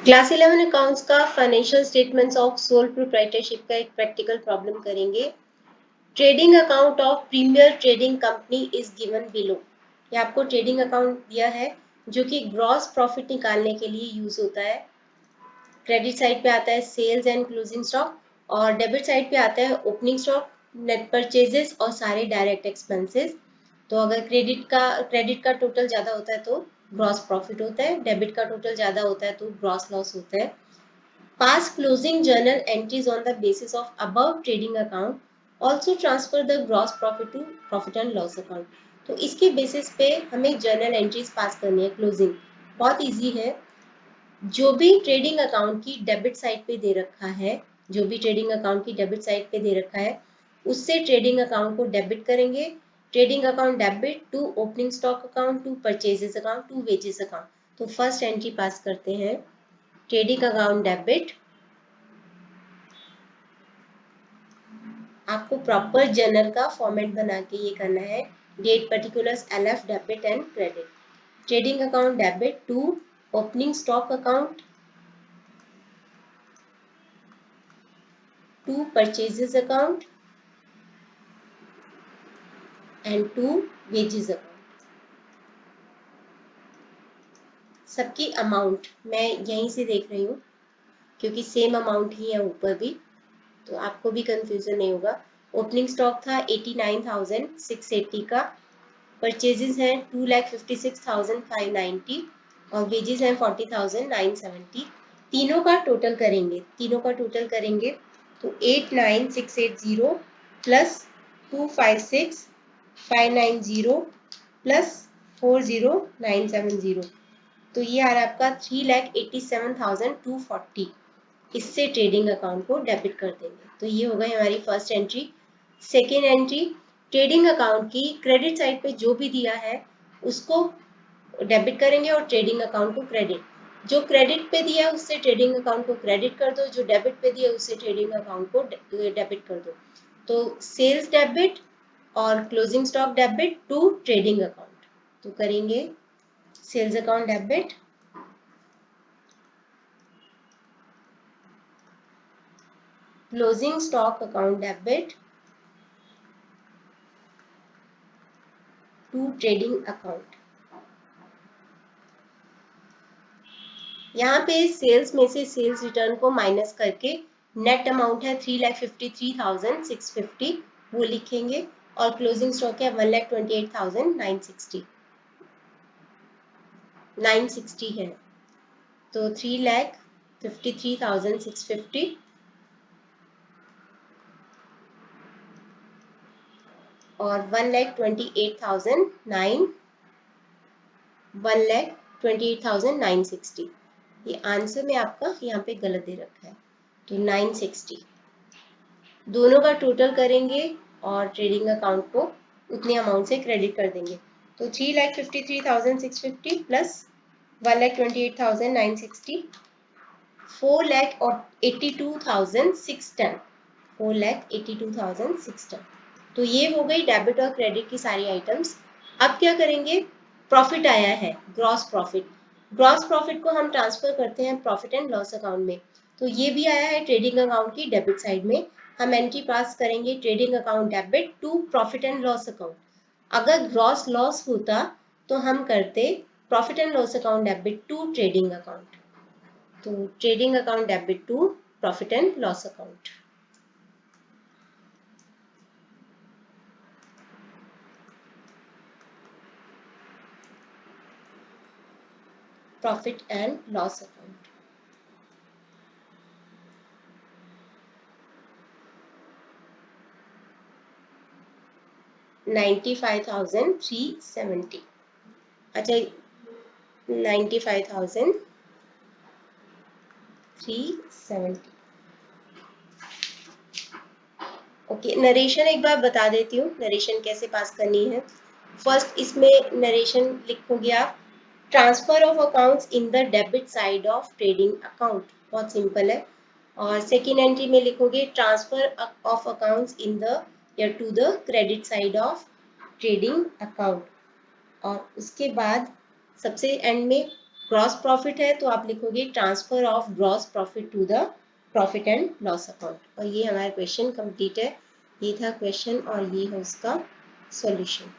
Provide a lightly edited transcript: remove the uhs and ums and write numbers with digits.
Class 11 accounts का financial statements of sole proprietorship का एक प्रैक्टिकल प्रॉब्लम करेंगे। Trading account of premier trading company is given below. ये आपको ट्रेडिंग अकाउंट दिया है जो कि ग्रॉस प्रॉफिट निकालने के लिए यूज होता है। क्रेडिट साइड पे आता है सेल्स एंड क्लोजिंग स्टॉक और डेबिट साइड पे आता है ओपनिंग स्टॉक, नेट परचेजेस और सारे डायरेक्ट एक्सपेंसेस। तो अगर क्रेडिट का टोटल ज़्यादा होता है तो ग्रॉस प्रॉफिट होता है, डेबिट का टोटल ज़्यादा होता है तो ग्रॉस लॉस होता है। Pass closing journal entries on the basis of above trading account. Also transfer the gross profit to profit and loss account. तो इसके बेसिस पे हमें जर्नल एंट्रीज पास करनी है। क्लोजिंग बहुत इजी है। जो भी ट्रेडिंग अकाउंट की डेबिट साइड पे दे रखा है, जो भी ट्रेडिंग अकाउंट की डेबिट साइड पे दे रखा है उससे ट्रेडिंग अकाउंट को डेबिट करेंगे। Trading account debit to opening stock account to purchases account to wages account. तो फर्स्ट एंट्री पास करते हैं ट्रेडिंग अकाउंट डेबिट। आपको प्रॉपर जर्नल का फॉर्मेट बना के ये करना है। Date particulars LF debit and credit. Trading account debit to opening stock account to purchases account and to wages account. सबकी अमाउंट मैं यहीं से देख रही हूँ क्योंकि सेम अमाउंट ही है ऊपर भी, तो आपको भी कंफ्यूजन नहीं होगा। ओपनिंग स्टॉक था 89,680 का, परचेजेस हैं 2,56,590 और वेजेस हैं 40,970। तीनों का टोटल करेंगे तो 89,680 प्लस 256,590 प्लस 40,970, तो ये आ रहा है आपका 3,87,240। इससे ट्रेडिंग अकाउंट को डेबिट कर देंगे। तो ये हो गई हमारी first entry. Second entry, trading account की क्रेडिट साइड पे जो भी दिया है उसको डेबिट करेंगे और ट्रेडिंग अकाउंट को क्रेडिट। जो क्रेडिट पे दिया है उससे ट्रेडिंग अकाउंट को क्रेडिट कर दो, जो डेबिट पे दिया है उससे ट्रेडिंग अकाउंट को डेबिट कर दो। तो सेल्स डेबिट और closing stock debit to trading account. तो करेंगे sales account debit, closing stock account debit to trading account. यहाँ पे सेल्स में से सेल्स रिटर्न को माइनस करके नेट अमाउंट है 3,53,650 वो लिखेंगे और क्लोजिंग स्टॉक है 1,28,960 है। तो 3,53,650 और 1,28,960। ये आंसर में आपका यहाँ पे गलत दे रखा है, तो 960 दोनों का टोटल करेंगे और ट्रेडिंग अकाउंट को उतने अमाउंट से क्रेडिट कर देंगे। तो 3,53,650 प्लस 1,28,960 4,82,610 4,82,610। तो ये हो गई डेबिट और क्रेडिट की सारी आइटम्स। अब क्या करेंगे, प्रॉफिट आया है ग्रॉस प्रॉफिट। ग्रॉस प्रॉफिट को हम ट्रांसफर करते हैं प्रॉफिट एंड लॉस अकाउंट में। तो ये भी आया है ट्रेडिंग अकाउंट की डेबिट साइड में। हम एंट्री पास करेंगे trading account debit to profit and loss account. अगर ग्रॉस लॉस होता तो हम करते profit and loss account debit to trading account. तो trading account debit to profit and loss account. Profit and loss account. $95,370। अच्छा, 95,370। Okay, narration एक बार बता देती हूँ नरेशन कैसे पास करनी है। फर्स्ट इसमें नरेशन लिखोगे आप, transfer of accounts in the debit side of trading account, बहुत सिंपल है। और सेकेंड एंट्री में लिखोगे transfer of accounts in the या to the credit side of trading account. और उसके बाद सबसे एंड में ग्रॉस प्रॉफिट है तो आप लिखोगे transfer of gross profit to the profit and loss account. और ये हमारा क्वेश्चन कंप्लीट है। ये था क्वेश्चन और ये है उसका सॉल्यूशन।